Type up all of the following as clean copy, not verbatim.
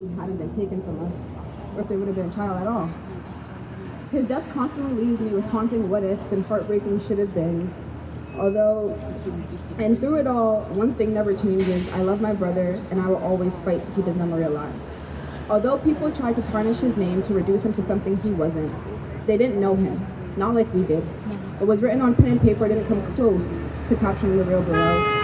hadn't been taken from us, or if there would have been a child at all. His death constantly leaves me with haunting what ifs and heartbreaking should have beens. Although, and through it all, one thing never changes. I love my brother, and I will always fight to keep his memory alive. Although people tried to tarnish his name to reduce him to something he wasn't, they didn't know him, not like we did. What was written on pen and paper didn't come close to capturing the real Burrell.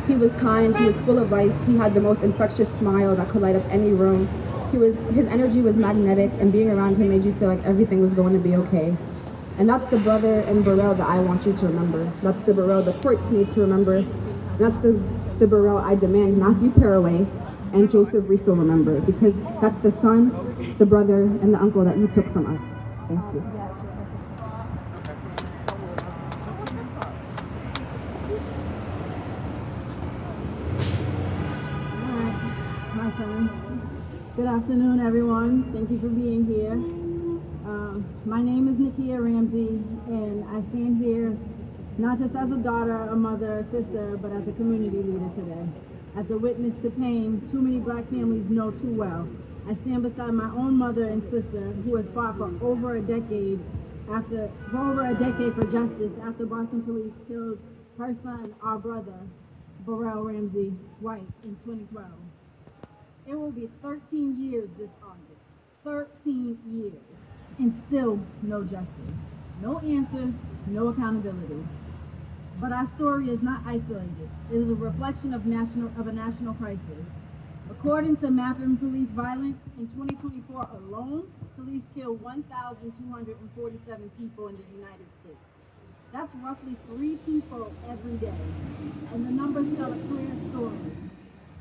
He was kind, he was full of life, he had the most infectious smile that could light up any room. His energy was magnetic, and being around him made you feel like everything was going to be okay. And that's the brother and Burrell that I want you to remember. That's the Burrell the courts need to remember. That's the Burrell I demand Matthew Paraway and Joseph Riesel remember, because that's the son, the brother, and the uncle that you took from us. Thank you. Good afternoon, everyone. Thank you for being here. My name is Nakia Ramsey, and I stand here not just as a daughter, a mother, a sister, but as a community leader today. As a witness to pain too many Black families know too well. I stand beside my own mother and sister who has fought for over a decade for justice after Boston police killed her son, our brother, Burrell Ramsey White, in 2012. It will be 13 years this August. 13 years. And still no justice. No answers, no accountability. But our story is not isolated. It is a reflection of a national crisis. According to Mapping Police Violence, in 2024 alone, police killed 1,247 people in the United States. That's roughly 3 people every day. And the numbers tell a clear story.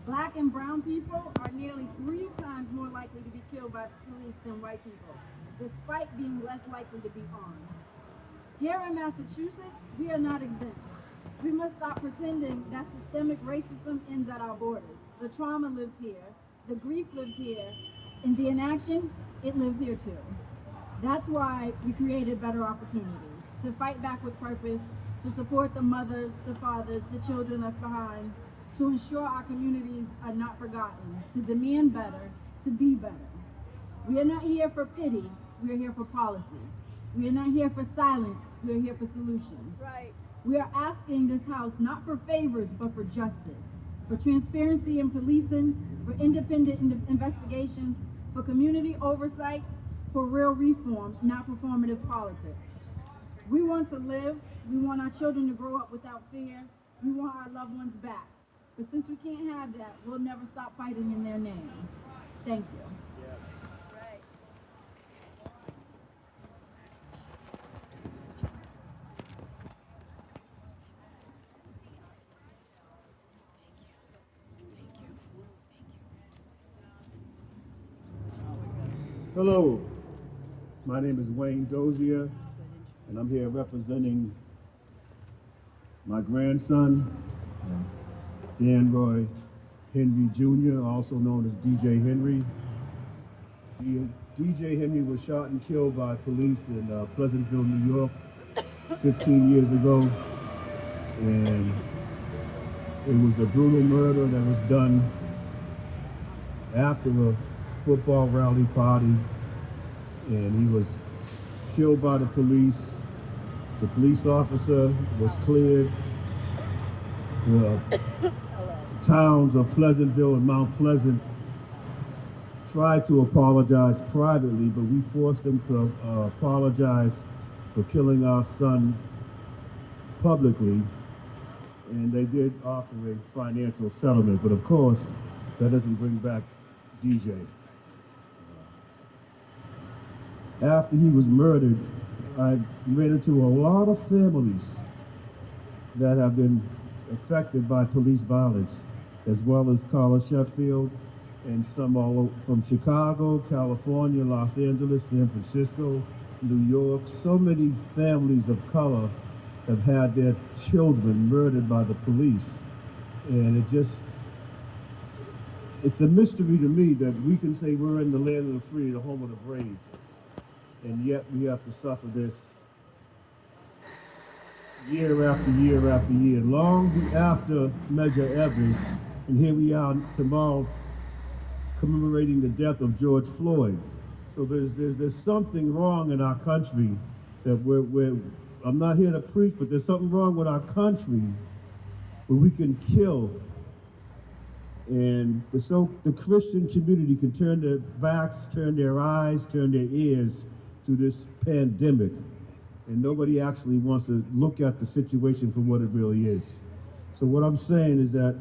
Black and brown people are nearly 3 times more likely to be killed by police than white people, despite being less likely to be armed. Here in Massachusetts, we are not exempt. We must stop pretending that systemic racism ends at our borders. The trauma lives here, the grief lives here, and the inaction, it lives here too. That's why we created Better Opportunities, to fight back with purpose, to support the mothers, the fathers, the children left behind, to ensure our communities are not forgotten, to demand better, to be better. We are not here for pity, we are here for policy. We are not here for silence, we are here for solutions. Right. We are asking this House not for favors, but for justice, for transparency in policing, for independent investigations, for community oversight, for real reform, not performative politics. We want to live, we want our children to grow up without fear, we want our loved ones back. But since we can't have that, we'll never stop fighting in their name. Thank you. Yes. Right. Hello, my name is Wayne Dozier, and I'm here representing my grandson, Dan Roy Henry Jr., also known as DJ Henry. DJ Henry was shot and killed by police in Pleasantville, New York, 15 years ago, and it was a brutal murder that was done after a football rally party, and he was killed by the police. The police officer was cleared. The towns of Pleasantville and Mount Pleasant tried to apologize privately, but we forced them to apologize for killing our son publicly, and they did offer a financial settlement, but of course that doesn't bring back DJ. After he was murdered, I ran into a lot of families that have been affected by police violence, as well as Carla Sheffield and some all over, from Chicago, California, Los Angeles, San Francisco, New York. So many families of color have had their children murdered by the police. And it's a mystery to me that we can say we're in the land of the free, the home of the brave, and yet we have to suffer this year after year after year, long after Medgar Evers, and here we are tomorrow commemorating the death of George Floyd. So there's something wrong in our country that we're I'm not here to preach, but there's something wrong with our country where we can kill, and the Christian community can turn their backs, turn their eyes, turn their ears to this pandemic, and nobody actually wants to look at the situation for what it really is. So what I'm saying is that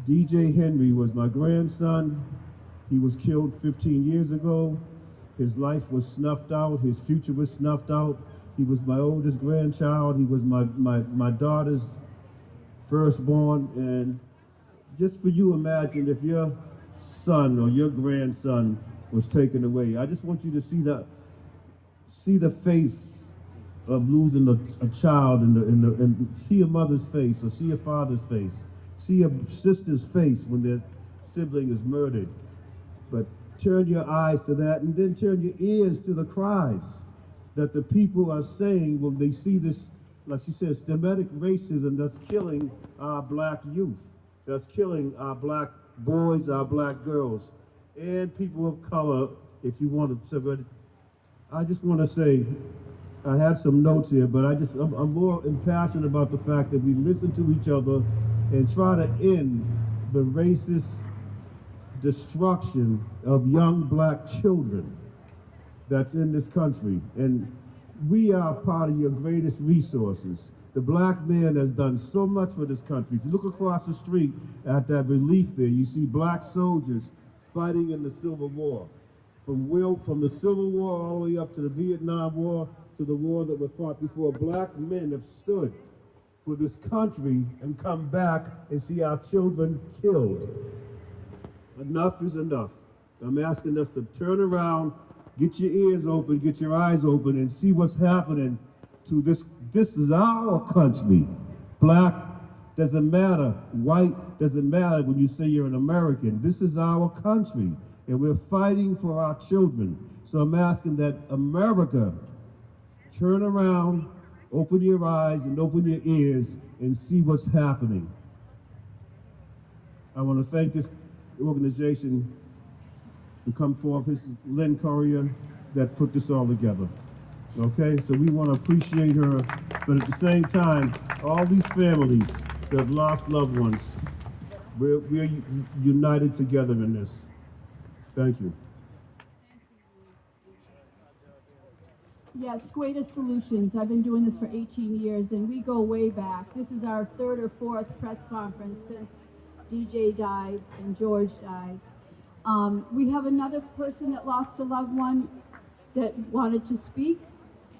DJ Henry was my grandson. He was killed 15 years ago. His life was snuffed out. His future was snuffed out. He was my oldest grandchild. He was my daughter's firstborn. And just for you, imagine if your son or your grandson was taken away. I just want you to see the face of losing a child, and see a mother's face, or see a father's face, see a sister's face when their sibling is murdered. But turn your eyes to that, and then turn your ears to the cries that the people are saying when they see this, like she said, systematic racism that's killing our black youth, that's killing our black boys, our black girls, and people of color, if you want to. But I just want to say, I had some notes here, but I'm more impassioned about the fact that we listen to each other and try to end the racist destruction of young black children that's in this country. And we are part of your greatest resources. The black man has done so much for this country. If you look across the street at that relief there, you see black soldiers fighting in the Civil War. From the Civil War all the way up to the Vietnam War, to the war that was fought before, black men have stood for this country and come back and see our children killed. Enough is enough. I'm asking us to turn around, get your ears open, get your eyes open, and see what's happening to this. This is our country. Black doesn't matter. White doesn't matter when you say you're an American. This is our country, and we're fighting for our children. So I'm asking that America turn around, open your eyes and open your ears and see what's happening. I want to thank this organization to come forth. This is Lynn Courier that put this all together. Okay, so we want to appreciate her, but at the same time, all these families that have lost loved ones, we're united together in this. Thank you. Yes, Squatus Solutions. I've been doing this for 18 years, and we go way back. This is our third or fourth press conference since DJ died and George died. We have another person that lost a loved one that wanted to speak,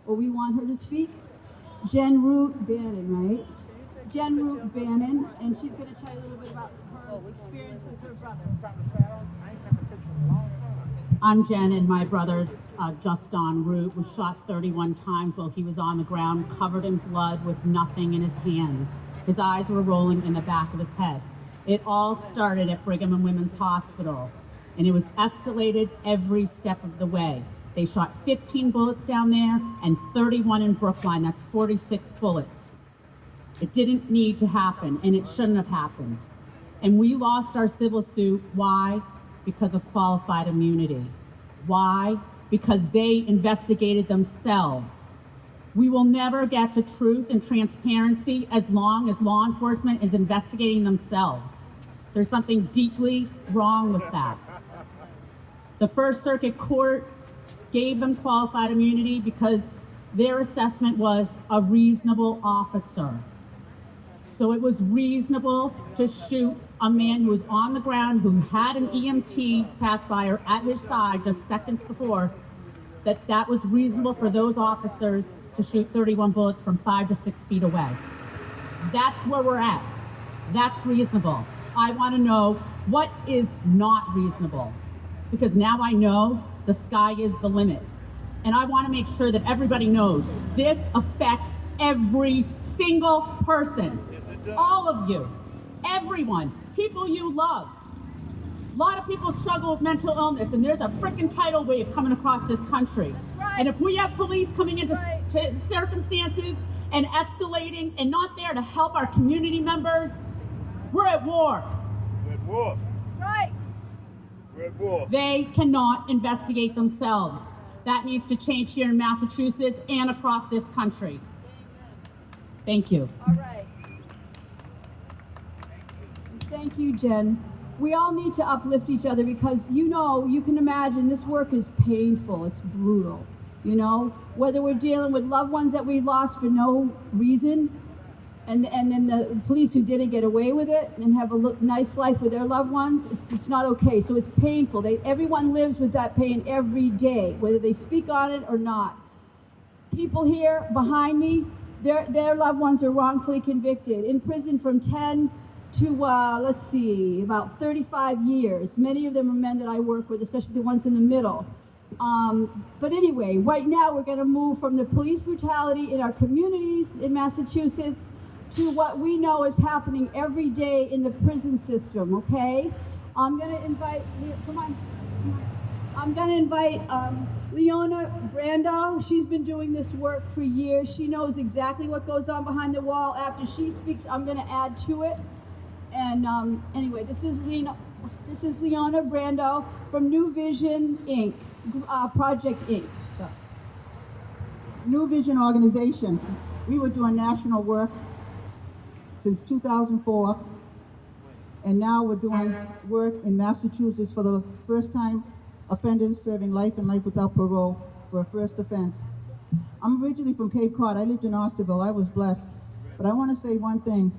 or we want her to speak. Jen Root Bannon, right? Jen Root Bannon, and she's going to tell you a little bit about her experience with her brother. I'm Jen, and my brother, Justin Root, was shot 31 times while he was on the ground, covered in blood with nothing in his hands. His eyes were rolling in the back of his head. It all started at Brigham and Women's Hospital, and it was escalated every step of the way. They shot 15 bullets down there and 31 in Brookline. That's 46 bullets. It didn't need to happen, and it shouldn't have happened. And we lost our civil suit. Why? Because of qualified immunity. Why? Because they investigated themselves. We will never get to truth and transparency as long as law enforcement is investigating themselves. There's something deeply wrong with that. The First Circuit Court gave them qualified immunity because their assessment was a reasonable officer. So it was reasonable to shoot a man who was on the ground, who had an EMT pass by or at his side just seconds before, that was reasonable for those officers to shoot 31 bullets from 5 to 6 feet away. That's where we're at. That's reasonable. I want to know what is not reasonable, because now I know the sky is the limit. And I want to make sure that everybody knows this affects every single person. All of you, everyone, people you love. A lot of people struggle with mental illness, and there's a freaking tidal wave coming across this country. Right. And if we have police coming into circumstances and escalating and not there to help our community members, we're at war. We're at war. Right. They cannot investigate themselves. That needs to change here in Massachusetts and across this country. Thank you. All right. Thank you, Jen. We all need to uplift each other because, you know, you can imagine this work is painful. It's brutal. You know, whether we're dealing with loved ones that we lost for no reason, and then the police who didn't get away with it and have a nice life with their loved ones, it's not okay. So it's painful. Everyone lives with that pain every day, whether they speak on it or not. People here behind me, their loved ones are wrongfully convicted, in prison from 10 to, about 35 years. Many of them are men that I work with, especially the ones in the middle. But anyway, right now we're going to move from the police brutality in our communities in Massachusetts to what we know is happening every day in the prison system, okay? I'm going to invite, Leona Brando. She's been doing this work for years. She knows exactly what goes on behind the wall. After she speaks, I'm going to add to it. And anyway, this is Leona Brando from New Vision Inc., Project Inc. So. New Vision organization. We were doing national work since 2004, and now we're doing work in Massachusetts for the first time offenders serving life and life without parole for a first offense. I'm originally from Cape Cod. I lived in Osterville. I was blessed. But I want to say one thing.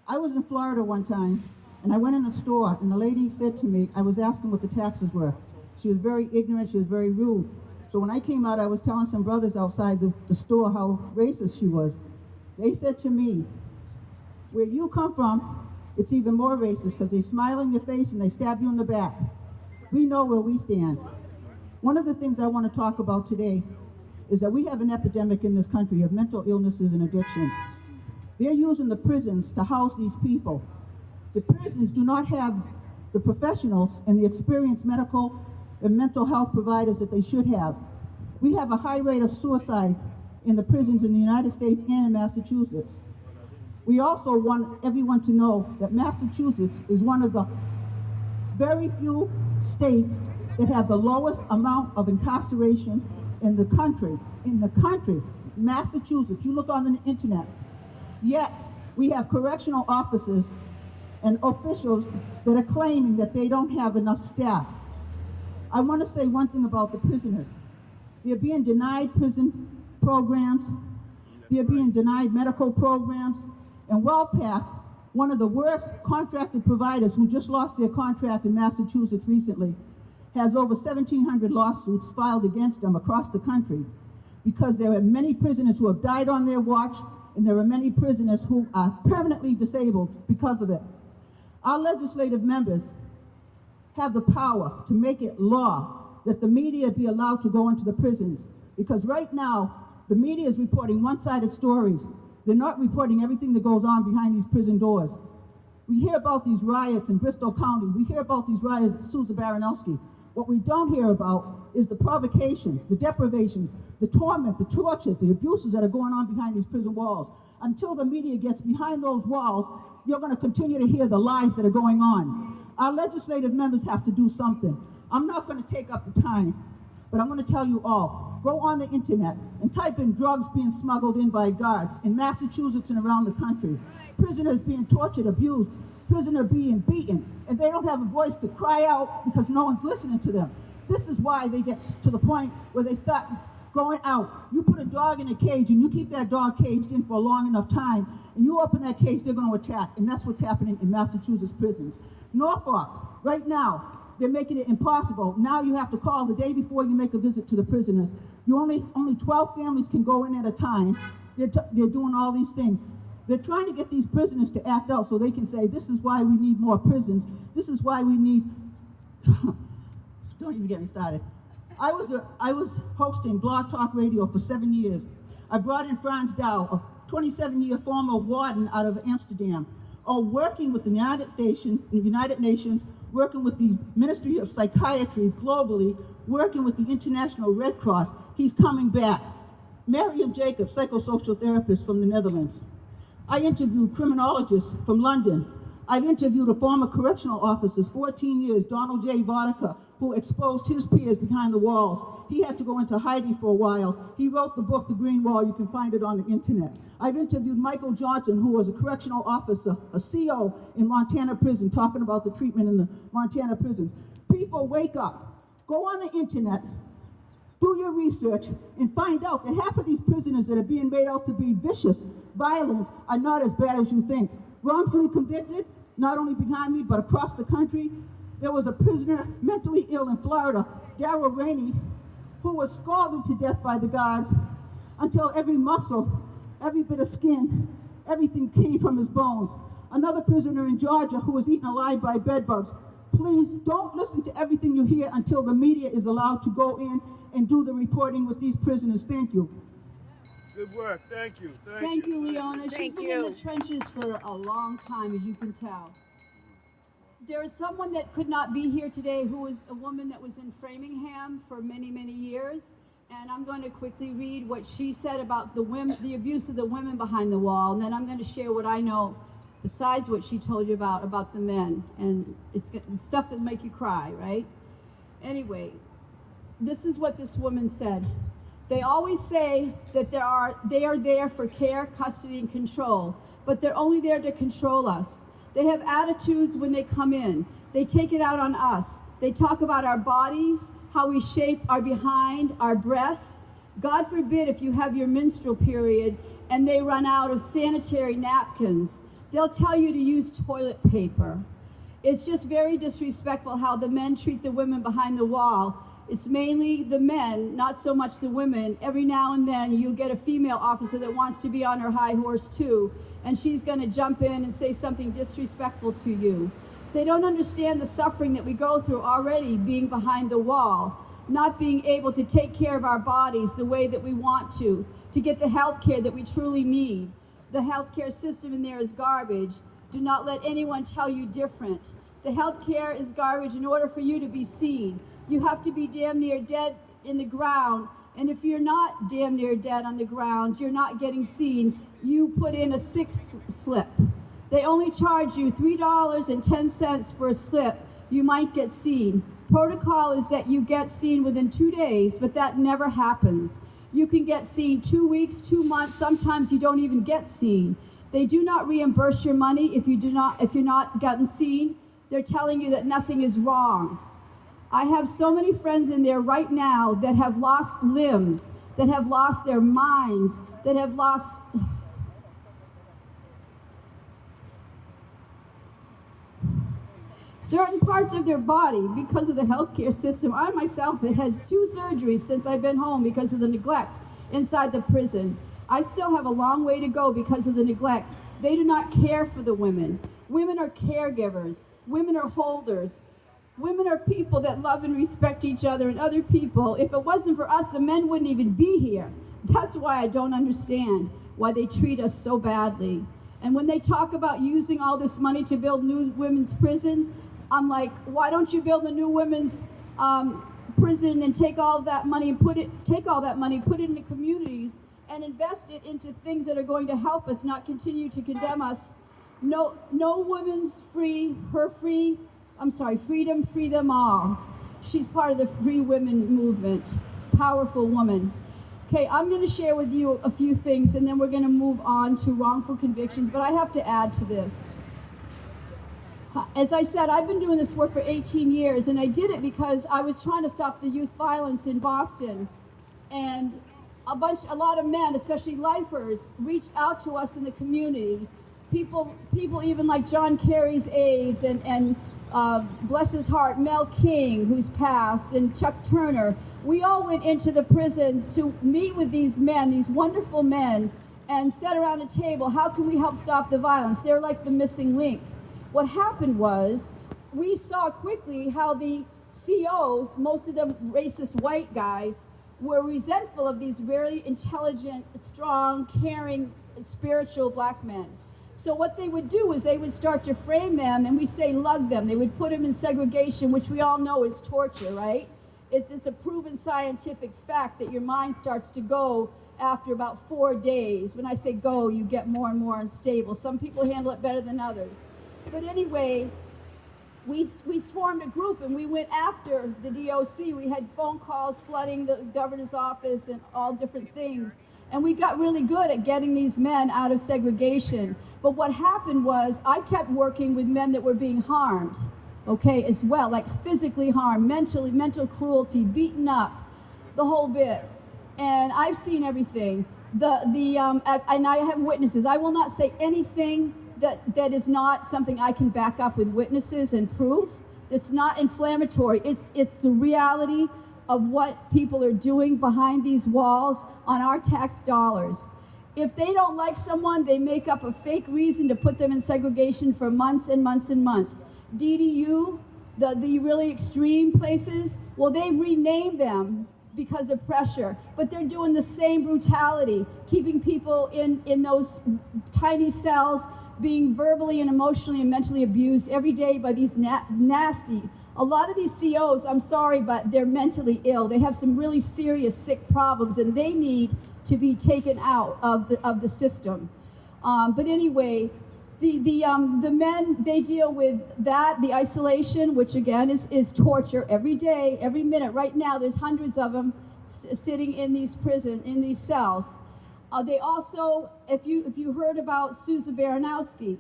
I was in Florida one time, and I went in a store, and the lady said to me, I was asking what the taxes were. She was very ignorant. She was very rude. So when I came out, I was telling some brothers outside the store how racist she was. They said to me, where you come from, it's even more racist because they smile in your face and they stab you in the back. We know where we stand. One of the things I want to talk about today is that we have an epidemic in this country of mental illnesses and addiction. They're using the prisons to house these people. The prisons do not have the professionals and the experienced medical and mental health providers that they should have. We have a high rate of suicide in the prisons in the United States and in Massachusetts. We also want everyone to know that Massachusetts is one of the very few states that have the lowest amount of incarceration in the country. Massachusetts, you look on the internet. Yet, we have correctional officers and officials that are claiming that they don't have enough staff. I want to say one thing about the prisoners. They're being denied prison programs. They're being denied medical programs. And WellPath, one of the worst contracted providers who just lost their contract in Massachusetts recently, has over 1,700 lawsuits filed against them across the country because there are many prisoners who have died on their watch, and there are many prisoners who are permanently disabled because of it. Our legislative members have the power to make it law that the media be allowed to go into the prisons, because right now the media is reporting one-sided stories. They're not reporting everything that goes on behind these prison doors. We hear about these riots in Bristol County. We hear about these riots at Susan Baranowski. What we don't hear about is the provocations, the deprivations, the torment, the tortures, the abuses that are going on behind these prison walls. Until the media gets behind those walls, you're going to continue to hear the lies that are going on. Our legislative members have to do something. I'm not going to take up the time, but I'm going to tell you all, go on the internet and type in drugs being smuggled in by guards in Massachusetts and around the country, prisoners being tortured, abused, prisoners being beaten, and they don't have a voice to cry out because no one's listening to them. This is why they get to the point where they start going out. You put a dog in a cage and you keep that dog caged in for a long enough time, and you open that cage, they're going to attack, and that's what's happening in Massachusetts prisons. Norfolk, right now, they're making it impossible. Now you have to call the day before you make a visit to the prisoners. Only 12 families can go in at a time. They're doing all these things. They're trying to get these prisoners to act out so they can say, this is why we need more prisons. This is why we need... Don't even get me started. I was hosting Blog Talk Radio for 7 years. I brought in Frans Dow, a 27-year former warden out of Amsterdam, working with the United Nations, working with the Ministry of Psychiatry globally, working with the International Red Cross. He's coming back. Miriam Jacobs, psychosocial therapist from the Netherlands. I interviewed criminologists from London. I've interviewed a former correctional officer, 14 years, Donald J. Vodka, who exposed his peers behind the walls. He had to go into hiding for a while. He wrote the book, The Green Wall. You can find it on the internet. I've interviewed Michael Johnson, who was a correctional officer, a CO in Montana prison, talking about the treatment in the Montana prisons. People, wake up. Go on the internet, do your research, and find out that half of these prisoners that are being made out to be vicious, violent, are not as bad as you think. Wrongfully convicted, not only behind me, but across the country. There was a prisoner mentally ill in Florida, Darrell Rainey, who was scalded to death by the guards until every muscle, every bit of skin, everything came from his bones. Another prisoner in Georgia who was eaten alive by bedbugs. Please don't listen to everything you hear until the media is allowed to go in and do the reporting with these prisoners. Thank you. Good work. Thank you. Thank you, Leona. She's been in the trenches for a long time, as you can tell. There is someone that could not be here today who is a woman that was in Framingham for many, many years. And I'm going to quickly read what she said about the women, the abuse of the women behind the wall. And then I'm going to share what I know besides what she told you about the men. And it's stuff that make you cry, right? Anyway, this is what this woman said. They always say that they are there for care, custody, and control, but they're only there to control us. They have attitudes when they come in. They take it out on us. They talk about our bodies, how we shape our behind, our breasts. God forbid if you have your menstrual period and they run out of sanitary napkins, they'll tell you to use toilet paper. It's just very disrespectful how the men treat the women behind the wall. It's mainly the men, not so much the women. Every now and then you'll get a female officer that wants to be on her high horse too, and she's going to jump in and say something disrespectful to you. They don't understand the suffering that we go through already being behind the wall, not being able to take care of our bodies the way that we want to get the health care that we truly need. The health care system in there is garbage. Do not let anyone tell you different. The health care is garbage in order for you to be seen. You have to be damn near dead in the ground, and if you're not damn near dead on the ground, you're not getting seen. You put in a 6 slip. They only charge you $3.10 for a slip. You might get seen. Protocol is that you get seen within 2 days, but that never happens. You can get seen 2 weeks, 2 months, sometimes you don't even get seen. They do not reimburse your money if you're not gotten seen. They're telling you that nothing is wrong. I have so many friends in there right now that have lost limbs, that have lost their minds, that have lost certain parts of their body because of the healthcare system. I myself have had 2 surgeries since I've been home because of the neglect inside the prison. I still have a long way to go because of the neglect. They do not care for the women. Women are caregivers. Women are holders. Women are people that love and respect each other and other people. If it wasn't for us, the men wouldn't even be here. That's why I don't understand why they treat us so badly. And when they talk about using all this money to build new women's prison, I'm like, why don't you build a new women's prison and take all that money and put it into communities and invest it into things that are going to help us, not continue to condemn us. No woman's free, freedom, free them all. She's part of the free women movement. Powerful woman. Okay, I'm going to share with you a few things and then we're going to move on to wrongful convictions, but I have to add to this. As I said, I've been doing this work for 18 years and I did it because I was trying to stop the youth violence in Boston. And a lot of men, especially lifers, reached out to us in the community. People even like John Kerry's aides and bless his heart, Mel King, who's passed, and Chuck Turner. We all went into the prisons to meet with these men, these wonderful men, and sat around a table. How can we help stop the violence? They're like the missing link. What happened was, we saw quickly how the COs, most of them racist white guys, were resentful of these very intelligent, strong, caring, and spiritual black men. So what they would do is they would start to frame them, and we say lug them. They would put them in segregation, which we all know is torture, right? It's a proven scientific fact that your mind starts to go after about 4 days. When I say go, you get more and more unstable. Some people handle it better than others. But anyway, we formed a group and we went after the DOC. We had phone calls flooding the governor's office and all different things. And we got really good at getting these men out of segregation. But what happened was I kept working with men that were being harmed, okay, as well, like physically harmed, mentally, mental cruelty, beaten up, the whole bit. And I've seen everything. And I have witnesses. I will not say anything that is not something I can back up with witnesses and proof. It's not inflammatory. It's the reality of what people are doing behind these walls on our tax dollars. If they don't like someone, they make up a fake reason to put them in segregation for months and months and months. DDU, the really extreme places, well, they renamed them because of pressure, but they're doing the same brutality, keeping people in those tiny cells, being verbally and emotionally and mentally abused every day by these nasty. A lot of these COs, I'm sorry, but they're mentally ill. They have some really serious sick problems, and they need to be taken out of the system. But anyway, the men, they deal with that, the isolation, which again is torture every day, every minute. Right now, there's hundreds of them sitting in these in these cells. They also, if you heard about Susan Baranowski,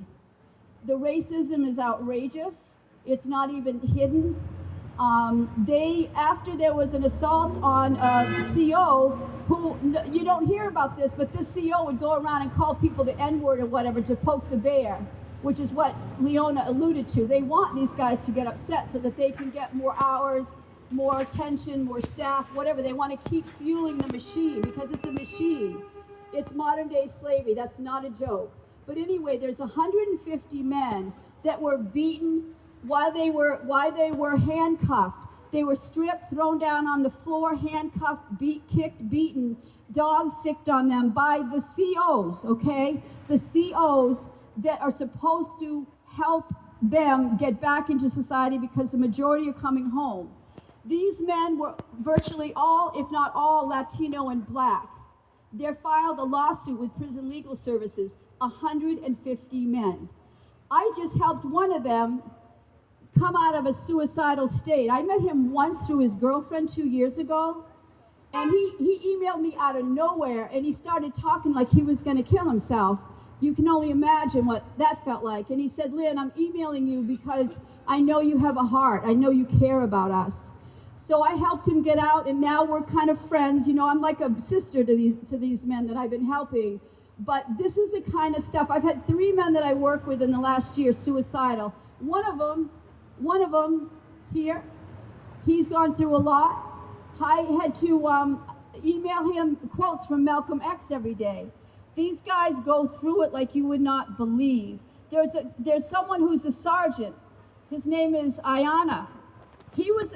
the racism is outrageous. It's not even hidden. After there was an assault on a CO, who, you don't hear about this, but this CO would go around and call people the N-word or whatever to poke the bear, which is what Leona alluded to. They want these guys to get upset so that they can get more hours, more attention, more staff, whatever. They want to keep fueling the machine because it's a machine. It's modern day slavery. That's not a joke. But anyway, there's 150 men that were beaten while they were handcuffed. They were stripped, thrown down on the floor, handcuffed, kicked, beaten, dogs sicked on them by the COs, okay? The COs that are supposed to help them get back into society because the majority are coming home. These men were virtually all, if not all, Latino and Black. They filed a lawsuit with Prison Legal Services, 150 men. I just helped one of them come out of a suicidal state. I met him once through his girlfriend 2 years ago, and he emailed me out of nowhere, and he started talking like he was gonna kill himself. You can only imagine what that felt like. And he said, Lynn, I'm emailing you because I know you have a heart. I know you care about us. So I helped him get out, and now we're kind of friends. You know, I'm like a sister to these men that I've been helping. But this is the kind of stuff. I've had 3 men that I work with in the last year suicidal. One of them here, he's gone through a lot. I had to email him quotes from Malcolm X every day. These guys go through it like you would not believe. There's someone who's a sergeant. His name is Ayana. He was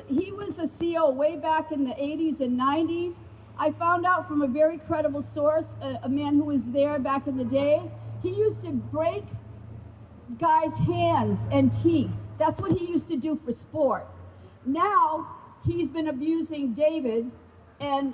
a CO way back in the 80s and 90s. I found out from a very credible source, a man who was there back in the day. He used to break guys' hands and teeth. That's what he used to do for sport. Now, he's been abusing David and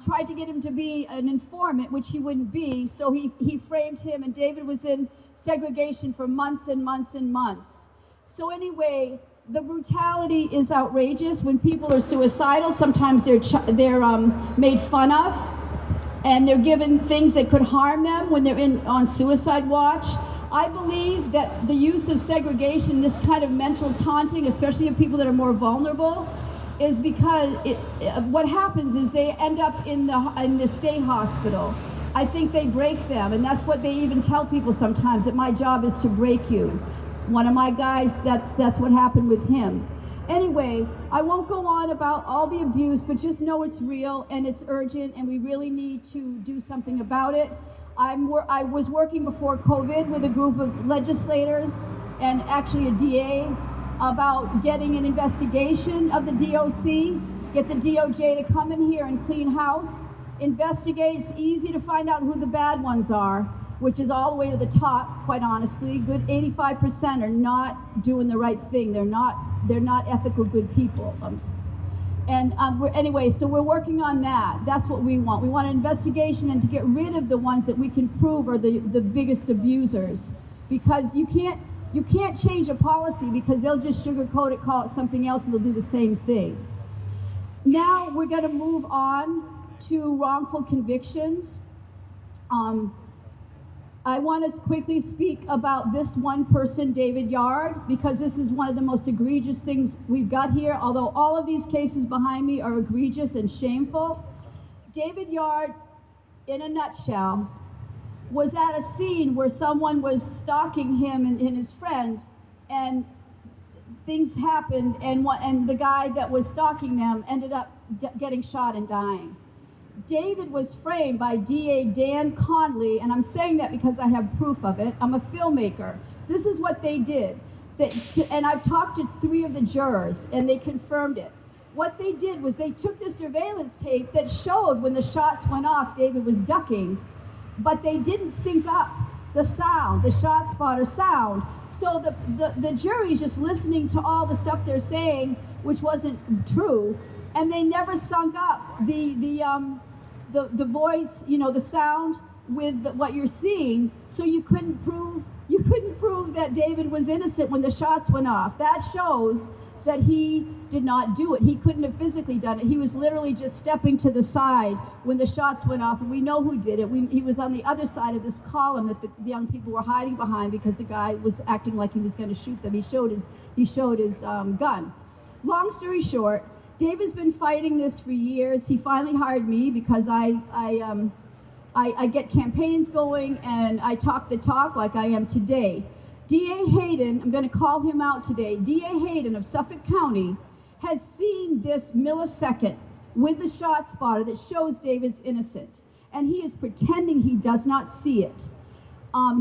tried to get him to be an informant, which he wouldn't be, so he framed him, and David was in segregation for months and months and months. So anyway, the brutality is outrageous. When people are suicidal, sometimes they're made fun of, and they're given things that could harm them when they're on suicide watch. I believe that the use of segregation, this kind of mental taunting, especially of people that are more vulnerable, is because what happens is they end up in the state hospital. I think they break them, and that's what they even tell people sometimes, that my job is to break you. One of my guys, that's what happened with him. Anyway, I won't go on about all the abuse, but just know it's real and it's urgent, and we really need to do something about it. I was working before COVID with a group of legislators and actually a DA about getting an investigation of the DOC, get the DOJ to come in here and clean house, investigate. It's easy to find out who the bad ones are, which is all the way to the top, quite honestly. Good 85% are not doing the right thing. They're not ethical, good people. Anyway, so we're working on that. That's what we want. We want an investigation and to get rid of the ones that we can prove are the biggest abusers. Because you can't, You can't change a policy because they'll just sugarcoat it, call it something else, and they'll do the same thing. Now we're going to move on to wrongful convictions. I want to quickly speak about this one person, David Yard, because this is one of the most egregious things we've got here, although all of these cases behind me are egregious and shameful. David Yard, in a nutshell, was at a scene where someone was stalking him and his friends, and things happened, and the guy that was stalking them ended up getting shot and dying. David was framed by DA Dan Conley, and I'm saying that because I have proof of it. I'm a filmmaker. This is what they did. And I've talked to 3 of the jurors, and they confirmed it. What they did was they took the surveillance tape that showed when the shots went off, David was ducking, but they didn't sync up the sound, the shot spotter sound. So the jury's just listening to all the stuff they're saying, which wasn't true, and they never sunk up the voice, the sound with what you're seeing. So you couldn't prove that David was innocent when the shots went off. That shows that he did not do it. He couldn't have physically done it. He was literally just stepping to the side when the shots went off, and we know who did it. He was on the other side of this column that the young people were hiding behind because the guy was acting like he was going to shoot them. He showed his gun. Long story short, David's been fighting this for years. He finally hired me because I get campaigns going and I talk the talk like I am today. D.A. Hayden, I'm going to call him out today. D.A. Hayden of Suffolk County has seen this millisecond with the shot spotter that shows David's innocent, and he is pretending he does not see it.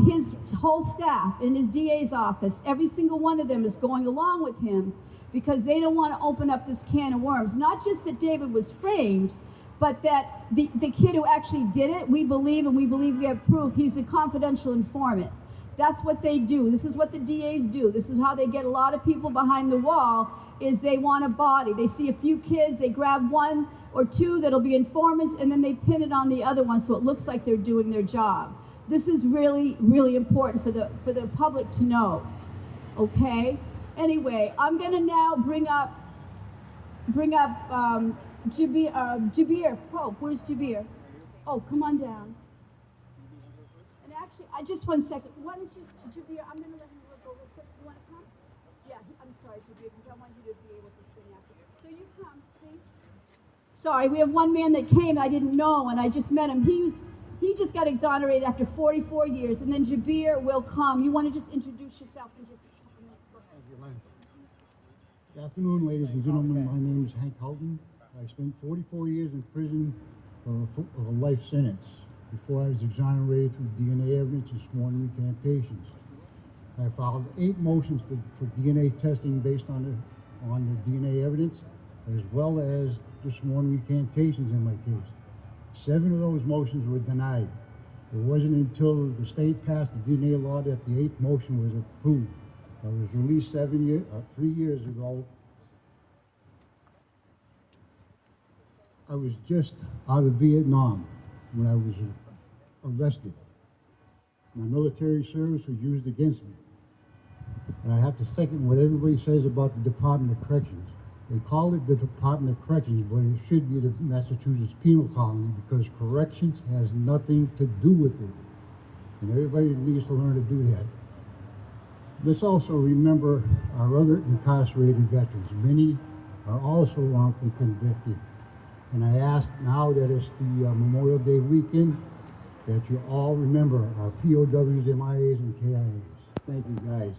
His whole staff in his DA's office, every single one of them is going along with him because they don't want to open up this can of worms. Not just that David was framed, but that the kid who actually did it, we believe we have proof, he's a confidential informant. That's what they do. This is what the DAs do. This is how they get a lot of people behind the wall, is they want a body. They see a few kids, they grab 1 or 2 that'll be informants, and then they pin it on the other one so it looks like they're doing their job. This is really, really important for the public to know, okay? Anyway, I'm gonna now bring up Jabir Pope. Where's Jabir? Oh, come on down. And actually, just 1 second. Why don't you, Jabir, I'm gonna let him look over real quick. You wanna come? Yeah, I'm sorry, Jabir, because I want you to be able to sing after. So you come, please. Sorry, we have one man that came I didn't know, and I just met him. He just got exonerated after 44 years, and then Jabir will come. You want to just introduce yourself in just a couple minutes? Go ahead. Good afternoon, ladies and gentlemen. My name is Hank Houghton. I spent 44 years in prison for a life sentence before I was exonerated through DNA evidence and sworn recantations. I filed 8 motions for DNA testing based on the DNA evidence, as well as the sworn recantations in my case. 7 of those motions were denied. It wasn't until the state passed the DNA law that the 8th motion was approved. I was released 3 years ago. I was just out of Vietnam when I was arrested. My military service was used against me. And I have to second what everybody says about the Department of Corrections. They call it the Department of Corrections, but it should be the Massachusetts Penal Colony, because corrections has nothing to do with it. And everybody needs to learn to do that. Let's also remember our other incarcerated veterans. Many are also wrongfully convicted. And I ask now that it's the Memorial Day weekend, that you all remember our POWs, MIAs, and KIAs. Thank you, guys.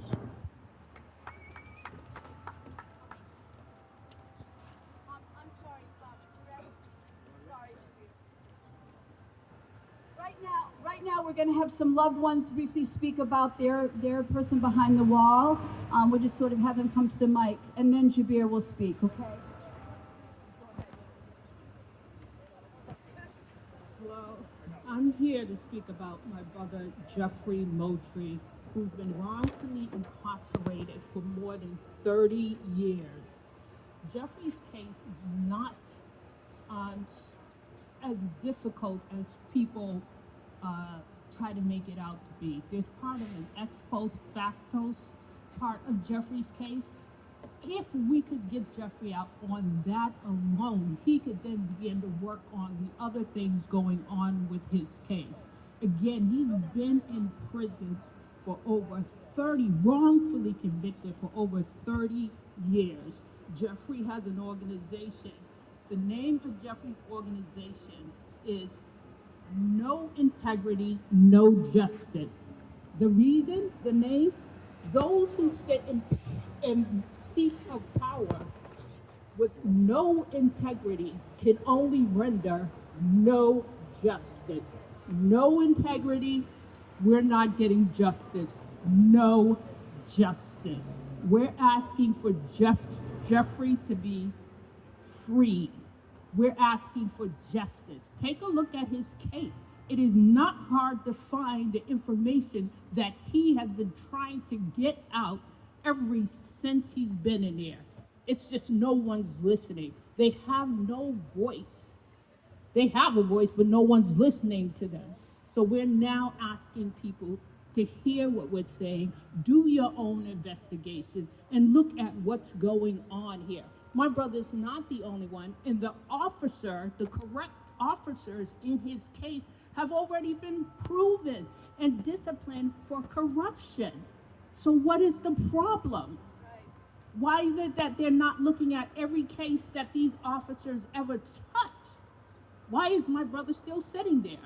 I'm sorry, sorry. Right now, we're going to have some loved ones briefly speak about their person behind the wall. We'll just sort of have them come to the mic, and then Jabir will speak, okay? Well, I'm here to speak about my brother Jeffrey Moultrie, who's been wrongfully incarcerated for more than 30 years. Jeffrey's case is not as difficult as people try to make it out to be. There's part of an ex post facto part of Jeffrey's case, if we could get Jeffrey out on that alone, he could then begin to work on the other things going on with his case. Again, he's been in prison for over 30, wrongfully convicted for over 30 years. Jeffrey has an organization. The name of Jeffrey's organization is No Integrity, No Justice. The reason, the name, those who sit in seats of power with no integrity can only render no justice. No integrity, we're not getting justice. No justice. We're asking for Jeffrey to be free. We're asking for justice. Take a look at his case. It is not hard to find the information that he has been trying to get out ever since he's been in there. It's just no one's listening. They have no voice. They have a voice, but no one's listening to them. So we're now asking people to hear what we're saying, do your own investigation, and look at what's going on here. My brother's not the only one, and the correct officers in his case have already been proven and disciplined for corruption. So what is the problem? Why is it that they're not looking at every case that these officers ever touch? Why is my brother still sitting there?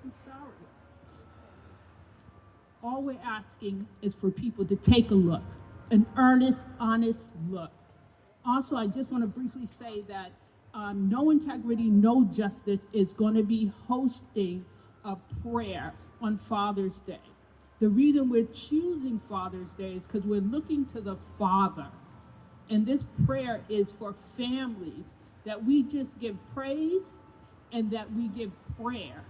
I'm sorry. All we're asking is for people to take a look, an earnest, honest look. Also, I just want to briefly say that No Integrity, No Justice is going to be hosting a prayer on Father's Day. The reason we're choosing Father's Day is because we're looking to the Father. And this prayer is for families that we just give praise and that we give prayer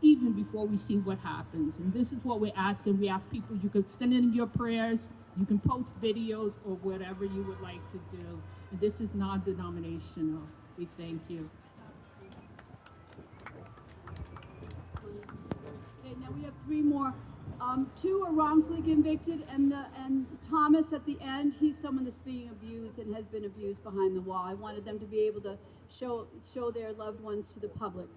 even before we see what happens. And this is what we're asking. We ask people, you can send in your prayers, you can post videos or whatever you would like to do. And this is non-denominational. We thank you. Okay, now we have three more. Two are wrongfully convicted, and Thomas at the end, he's someone that's being abused and has been abused behind the wall. I wanted them to be able to show their loved ones to the public.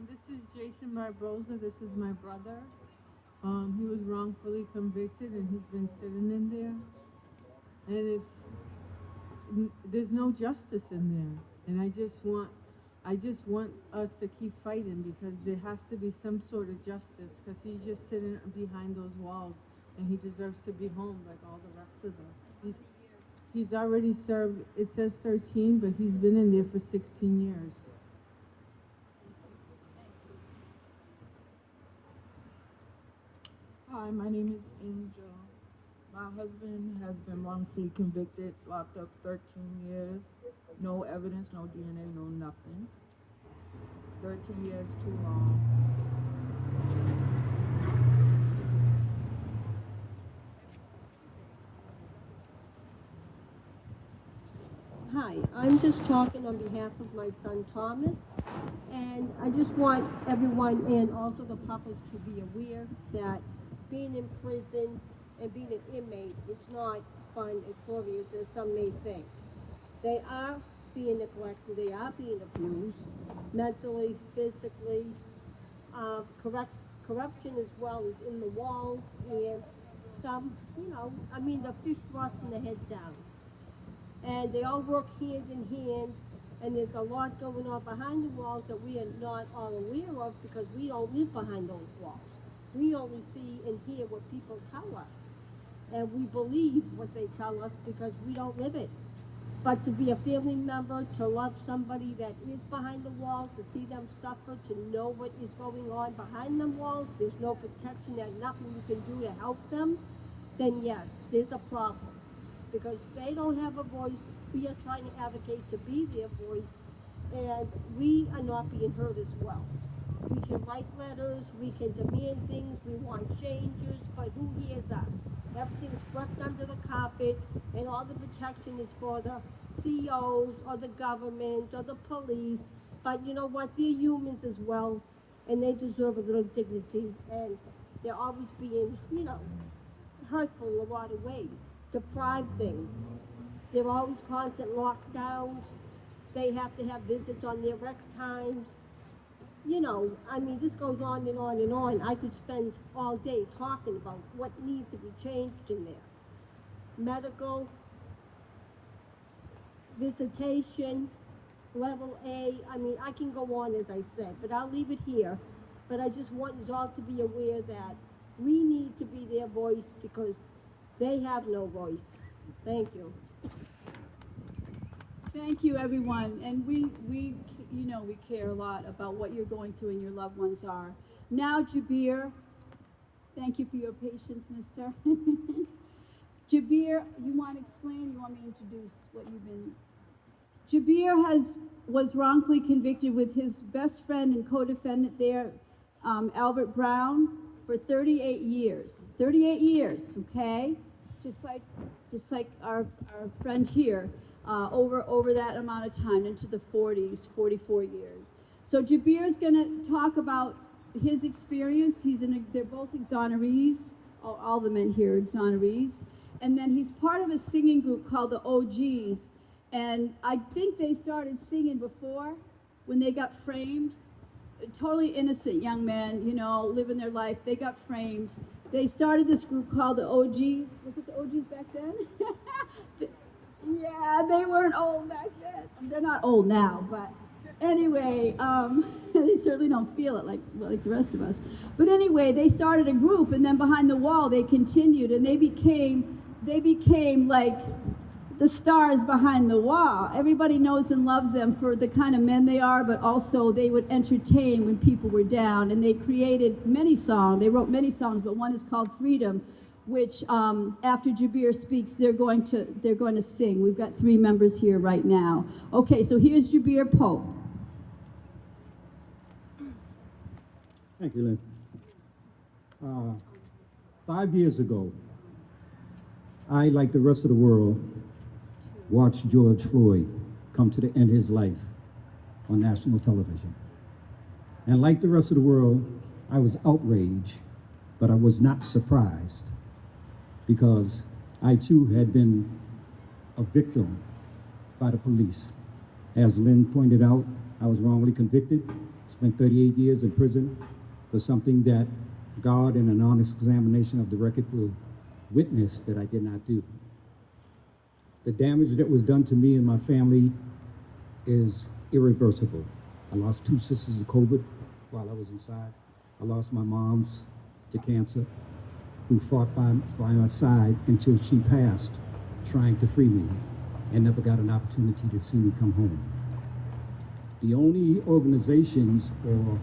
This is Jason Barboza. This is my brother. He was wrongfully convicted, and he's been sitting in there. And there's no justice in there. And I just want us to keep fighting, because there has to be some sort of justice, because he's just sitting behind those walls, and he deserves to be home like all the rest of them. He's already served, it says 13, but he's been in there for 16 years. Hi, my name is Angel. My husband has been wrongfully convicted, locked up 13 years. No evidence, no DNA, no nothing. 13 years too long. Hi, I'm just talking on behalf of my son Thomas, and I just want everyone and also the public to be aware that being in prison and being an inmate is not fun and glorious as some may think. They are being neglected, they are being abused, mentally, physically. Corruption as well is in the walls, and some, the fish rot from the head down. And they all work hand in hand, and there's a lot going on behind the walls that we are not all aware of, because we don't live behind those walls. We only see and hear what people tell us, and we believe what they tell us because we don't live it. But to be a family member, to love somebody that is behind the walls, to see them suffer, to know what is going on behind them walls, there's no protection, there's nothing you can do to help them, then yes, there's a problem. Because they don't have a voice, we are trying to advocate to be their voice, and we are not being heard as well. We can write letters, we can demand things, we want changes, but who hears us? Everything's swept under the carpet, and all the protection is for the CEOs or the government or the police. But you know what? They're humans as well. and they deserve a little dignity, and they're always being, you know, hurtful in a lot of ways, deprive things. There are always constant lockdowns. They have to have visits on their rec times. You know, I mean, this goes on and on and on. I could spend all day talking about what needs to be changed in there. Medical, visitation, level A. I mean, I can go on, as I said, but I'll leave it here. But I just want you all to be aware that we need to be their voice because they have no voice. Thank you. Thank you, everyone. And we, you know, we care a lot about what you're going through and your loved ones are. Now, Jabir, thank you for your patience, mister. Jabir, you want to explain? You want me to introduce what you've been? Jabir was wrongfully convicted with his best friend and co-defendant there, Albert Brown, for 38 years. 38 years, okay? Just like our friend here. Over that amount of time, into the 40s, 44 years. So Jabir's going to talk about his experience. They're both exonerees. All the men here are exonerees. And then he's part of a singing group called the OGs. And I think they started singing before when they got framed. Totally innocent young men, you know, living their life. They got framed. They started this group called the OGs. Was it the OGs back then? Yeah, they weren't old back then. They're not old now, but anyway, they certainly don't feel it like the rest of us. But anyway, they started a group, and then behind the wall, they continued, and they became like the stars behind the wall. Everybody knows and loves them for the kind of men they are, but also they would entertain when people were down, and they created many songs. They wrote many songs, but one is called Freedom, which after Jabir speaks, they're going to sing. We've got 3 members here right now. Okay, so here's Jabir Pope. Thank you, Lynn. 5 years ago, I, like the rest of the world, watched George Floyd come to the end of his life on national television. And like the rest of the world, I was outraged, but I was not surprised, because I too had been a victim by the police. As Lynn pointed out, I was wrongly convicted, spent 38 years in prison for something that God, in an honest examination of the record, will witness that I did not do. The damage that was done to me and my family is irreversible. I lost 2 sisters to COVID while I was inside. I lost my mom's to cancer, who fought by my side until she passed, trying to free me, and never got an opportunity to see me come home. The only organizations of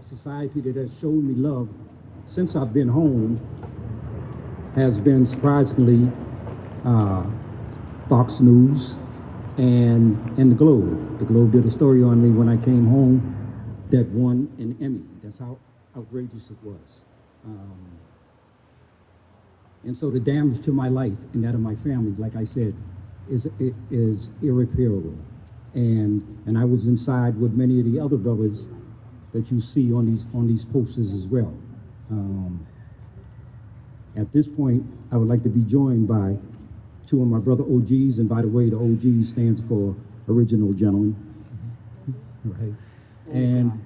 society that has shown me love since I've been home has been, surprisingly, Fox News and the Globe. The Globe did a story on me when I came home that won an Emmy. That's how outrageous it was. And so the damage to my life and that of my family, like I said, is irreparable. And I was inside with many of the other brothers that you see on these posters as well. At this point, I would like to be joined by 2 of my brother OGs, and by the way, the OG stands for Original Gentleman. Right. And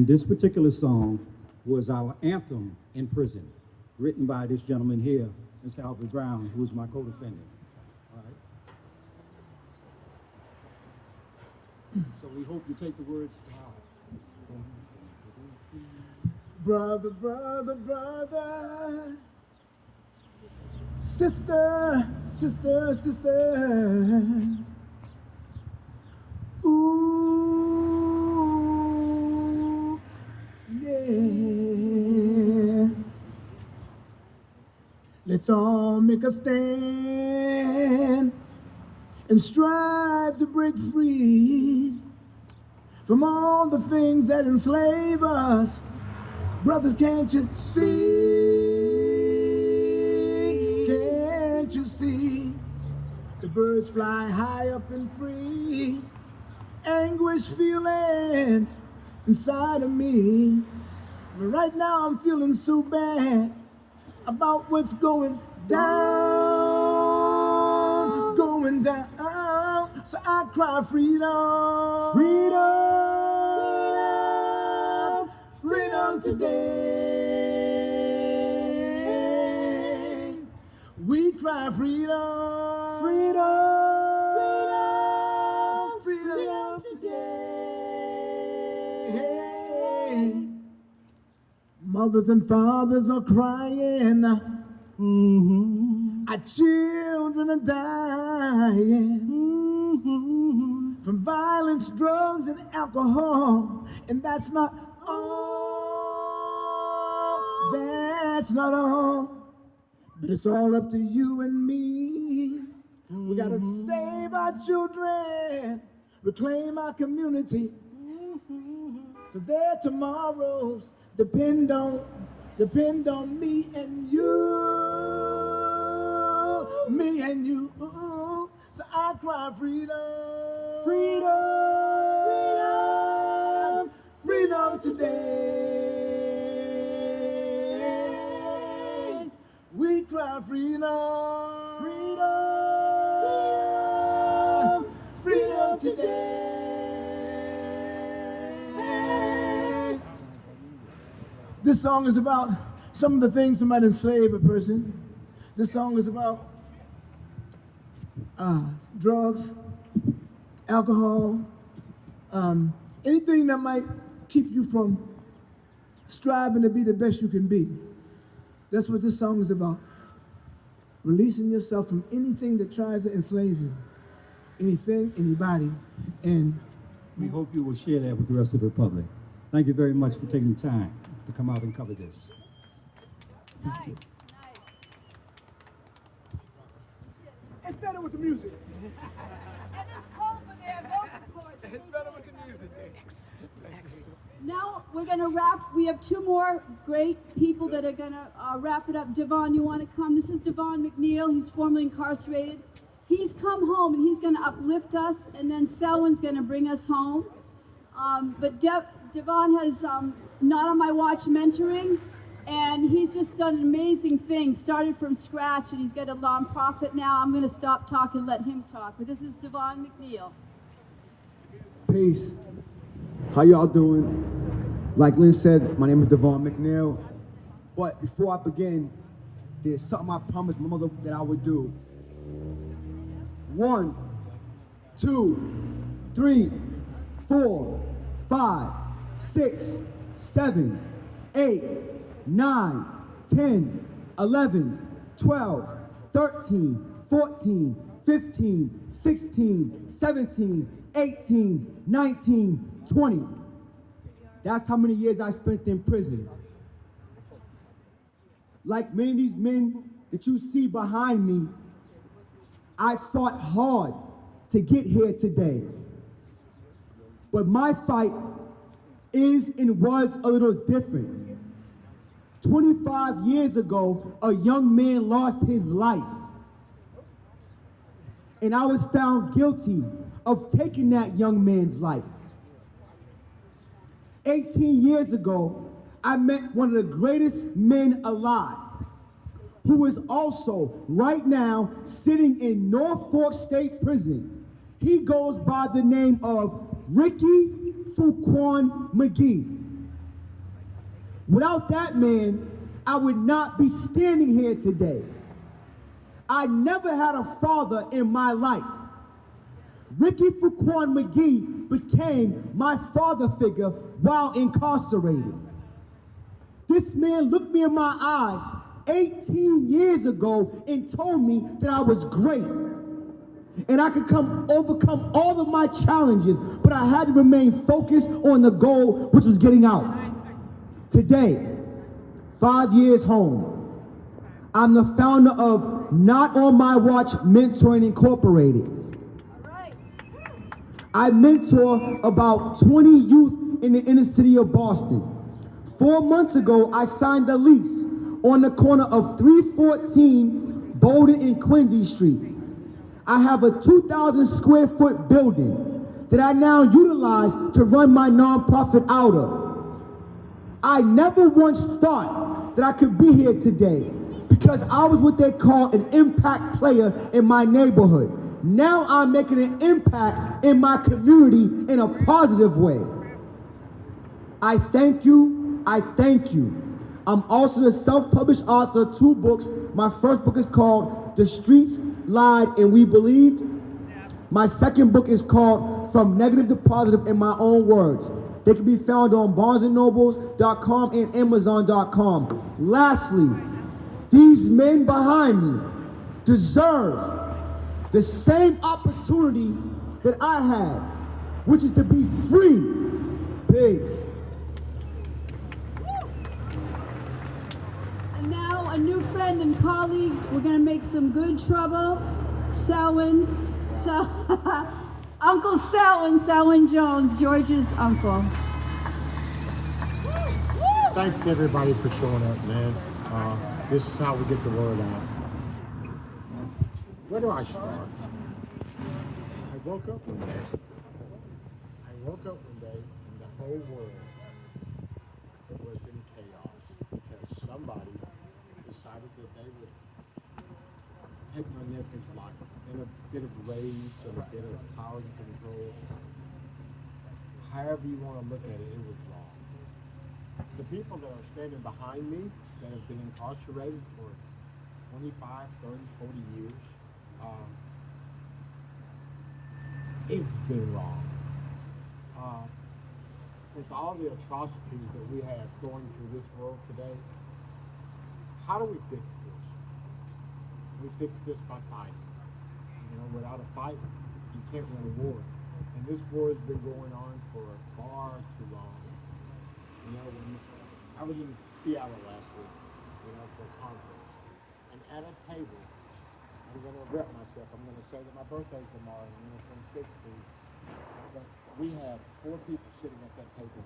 this particular song was our anthem in prison, written by this gentleman here, Mr. Albert Brown, who was my co-defendant. All right. So we hope you take the words to heart. Brother, brother, brother, sister, sister, sister. Ooh, yeah. Let's all make a stand and strive to break free from all the things that enslave us. Brothers, can't you see? Can't you see? The birds fly high up and free. Anguish feelings inside of me. But right now I'm feeling so bad about what's going down, going down. So I cry freedom, freedom, freedom today. We cry freedom, freedom, freedom today. Mothers and fathers are crying. Our children are dying from violence, drugs, and alcohol. And that's not all. That's not all. But it's all up to you and me. We gotta save our children, reclaim our community, cause their tomorrows depend on me and you, me and you. So I cry freedom, freedom, freedom today. We cry freedom, freedom, freedom today. This song is about some of the things that might enslave a person. This song is about drugs, alcohol, anything that might keep you from striving to be the best you can be. That's what this song is about. Releasing yourself from anything that tries to enslave you. Anything, anybody. And we hope you will share that with the rest of the public. Thank you very much for taking the time to come out and cover this. Nice, nice. it's better with the music. And it's cold for there, most important. It's better with the music. Now we're going to wrap. We have two more great people that are going to wrap it up. Devon, you want to come? This is Devon McNeil. He's formerly incarcerated. He's come home and he's going to uplift us, and then Selwyn's going to bring us home. But Devon has Not on My Watch mentoring, and he's just done an amazing thing. Started from scratch, and he's got a nonprofit now. I'm going to stop talking and let him talk. But this is Devon McNeil. Peace. How y'all doing? Like Lynn said, my name is Devon McNeil. But before I begin, there's something I promised my mother that I would do. 1, 2, 3, 4, 5, 6, 7, 8, 9, 10, 11, 12, 13, 14, 15, 16, 17, 18, 19, 20. That's how many years I spent in prison. Like many of these men that you see behind me, I fought hard to get here today. But my fight is and was a little different. 25 years ago, a young man lost his life. And I was found guilty of taking that young man's life. 18 years ago, I met one of the greatest men alive, who is also right now sitting in Norfolk State Prison. He goes by the name of Ricky Fuquan McGee. Without that man, I would not be standing here today. I never had a father in my life. Ricky Fuquan McGee became my father figure while incarcerated. This man looked me in my eyes 18 years ago and told me that I was great and I could overcome all of my challenges, but I had to remain focused on the goal, which was getting out. Today, 5 years home, I'm the founder of Not on My Watch Mentoring Incorporated. I mentor about 20 youth in the inner city of Boston. 4 months ago, I signed a lease on the corner of 314 Bowden and Quincy Street. I have a 2,000 square foot building that I now utilize to run my nonprofit out of. I never once thought that I could be here today because I was what they call an impact player in my neighborhood. Now I'm making an impact in my community in a positive way. I thank you. I thank you. I'm also the self-published author of 2 books. My first book is called The Streets Lied and We Believed. My second book is called From Negative to Positive in My Own Words. They can be found on barnesandnobles.com and amazon.com. Lastly, these men behind me deserve the same opportunity that I had, which is to be free. Peace. And now a new friend and colleague. We're gonna make some good trouble. Selwyn, Uncle Selwyn Jones, George's uncle. Thanks everybody for showing up, man. This is how we get the word out. Where do I start? I woke up one day and the whole world was in chaos because somebody decided that they would take my nephew's life in a bit of rage and a bit of power and control. However you want to look at it, it was wrong. The people that are standing behind me that have been incarcerated for 25, 30, 40 years, it's been wrong. With all the atrocities that we have going through this world today, how do we fix this? We fix this by fighting. You know, without a fight, you can't win a war. And this war has been going on for far too long. You know, I was in Seattle last week, you know, for a conference. And at a table, I'm going to rep myself. I'm going to say that my birthday's tomorrow, and I'm going to turn 60. But we had 4 people sitting at that table,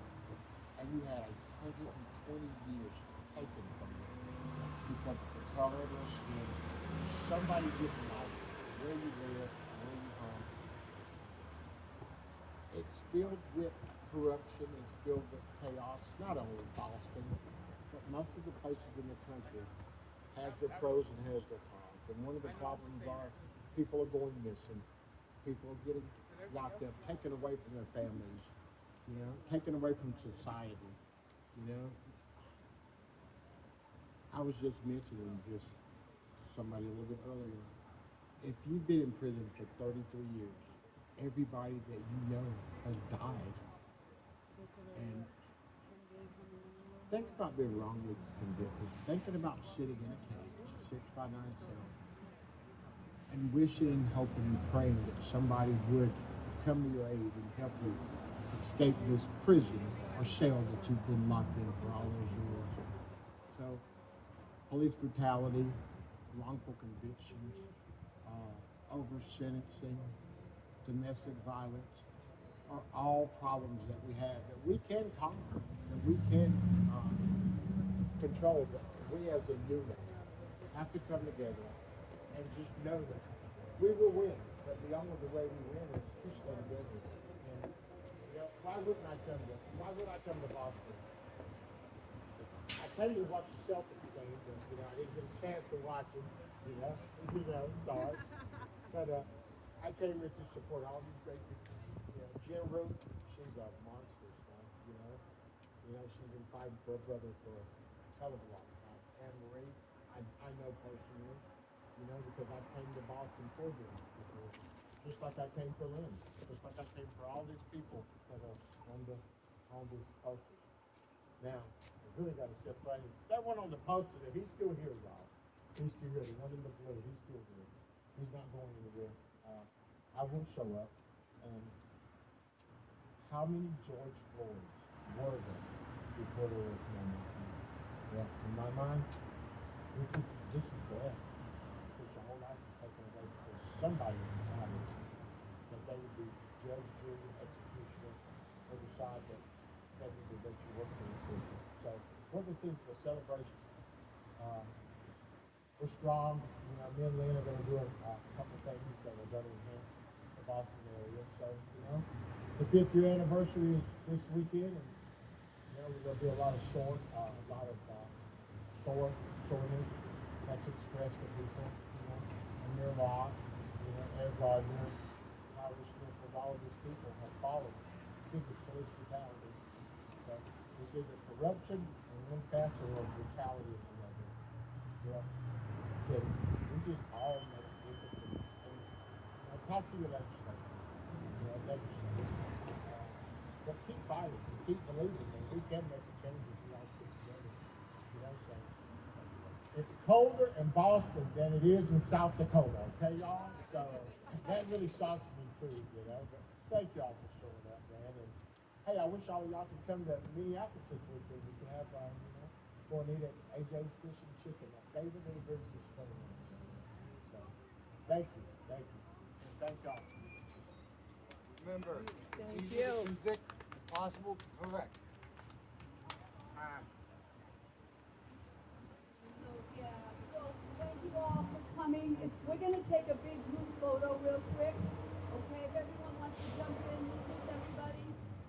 and you had 120 years taken from them because of the color of their skin. Somebody didn't like where you live, where you come. It's filled with corruption, it's filled with chaos, not only Boston, but most of the places in the country has their pros and has their cons. And one of the problems are people are going missing. People are getting locked up, taken away from their families, you know, taken away from society, you know. I was just mentioning this to somebody a little bit earlier. If you've been in prison for 33 years, everybody that you know has died. And think about being wrongly convicted. Thinking about sitting in a cage, 6x9 cell, and wishing and hoping and praying that somebody would come to your aid and help you escape this prison or cell that you've been locked in for all those years. So, police brutality, wrongful convictions, over-sentencing, domestic violence are all problems that we have that we can conquer, that we can control, but we as a unit have to come together and just know that we will win, but the only way we win is to stay together. And you know, why would I come to Boston? I came to watch the Celtics game, but you know, I didn't get a chance to watch it. Sorry. But I came here to support all these great people. You know, Jen Root, she's a monster, son. You know, she's been fighting for a brother for a hell of a long time. Anne Marie, I know personally. You know, because I came to Boston for them before. Just like I came for Lynn. Just like I came for all these people that are on these posters. Now, I really got to set right here. That one on the poster there, he's still here, y'all. He's still here. The one in the blue, he's still here. He's not going anywhere. I will show up. And how many George Floyds were there before there was no more? Well, in my mind, this is death. Your whole life is taken away because somebody decided that they would be judge, jury, and executioner, or decide that they need to let you work for the system. So what this is a celebration. We're strong. You know, me and Lynn are going to do a couple things that are better than him. But Boston area. So, you know, the 5th year anniversary is this weekend, and you know, there'll be a lot of soreness that's expressed to people, you know, and their lot, you know, Ed Gardner, Howard Smith, with all of these people have followed biggest police brutality. So it's either corruption on one path or brutality on the other. You know, but we just all make empathy. And, you know, talk to your legislators, you know, legislators. But keep fighting, and keep believing, and we can make the changes we all stick together. You know, so it's colder in Boston than it is in South Dakota, okay, y'all? So that really shocks me too, you know. But thank y'all for showing up, man. And hey, I wish all of y'all could come to Minneapolis this weekend. We can have, you know, go and eat at AJ's Fish and Chicken, my favorite little business going on. So thank you, and thank y'all. Remember, it's easy to convict, impossible to correct. So thank you all for coming. We're gonna take a big group photo real quick. Okay, if everyone wants to jump in, please everybody.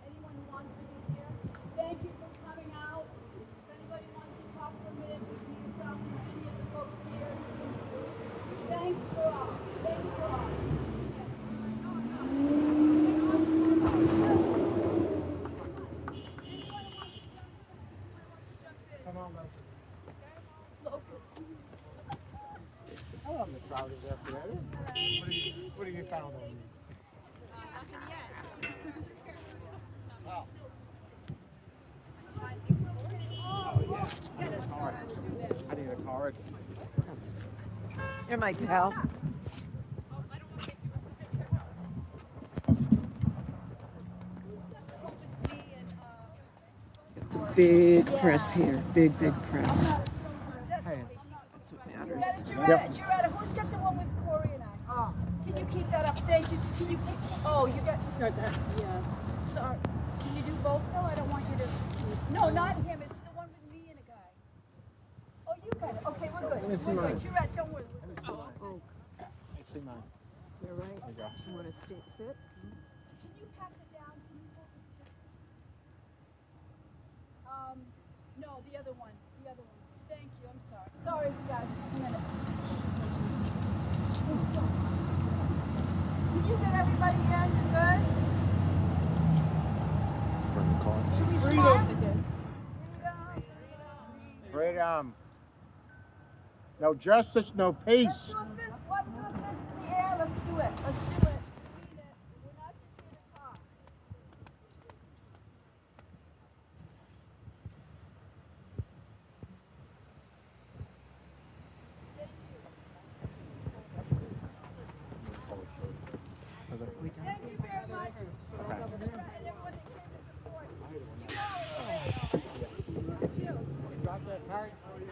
Anyone who wants to be here. Thank you for coming out. If anybody wants to talk for a minute with me, yourself, or any of the folks here, please do. Thanks for all. Thanks for all. Come on, Locust. Oh, I'm proud of that. What have you found on me? Nothing yet. Oh. Oh, yeah. I need a card. You're my pal. It's a big press here. Big press. Hey. That's what matters. Gioretta, who's got the one with Corey and I? Oh. Can you keep that up? Thank you. Can you keep, oh, you got that. Yeah. Sorry. Can you do both though? I don't want you to. No, not him. It's the one with me and a guy. Oh, you got it. Okay, we're good. We're good. Gioretta, don't worry. Oh, I see mine. you're right. There you go. You want to sit? Can you pass it down? Can you hold this kid? No, the other one. The other one. Thank you. I'm sorry. Sorry, guys. Just a minute. Did you get everybody in? You good? Bring the card. Should we start? Freedom. No justice, no peace. Let's do a fist. One do a fist in the air. Let's do it. Let's do it. We mean it. We're not just here to talk. Thank you very much. And everyone that came to support. You know it. You too. Got that card? How are you?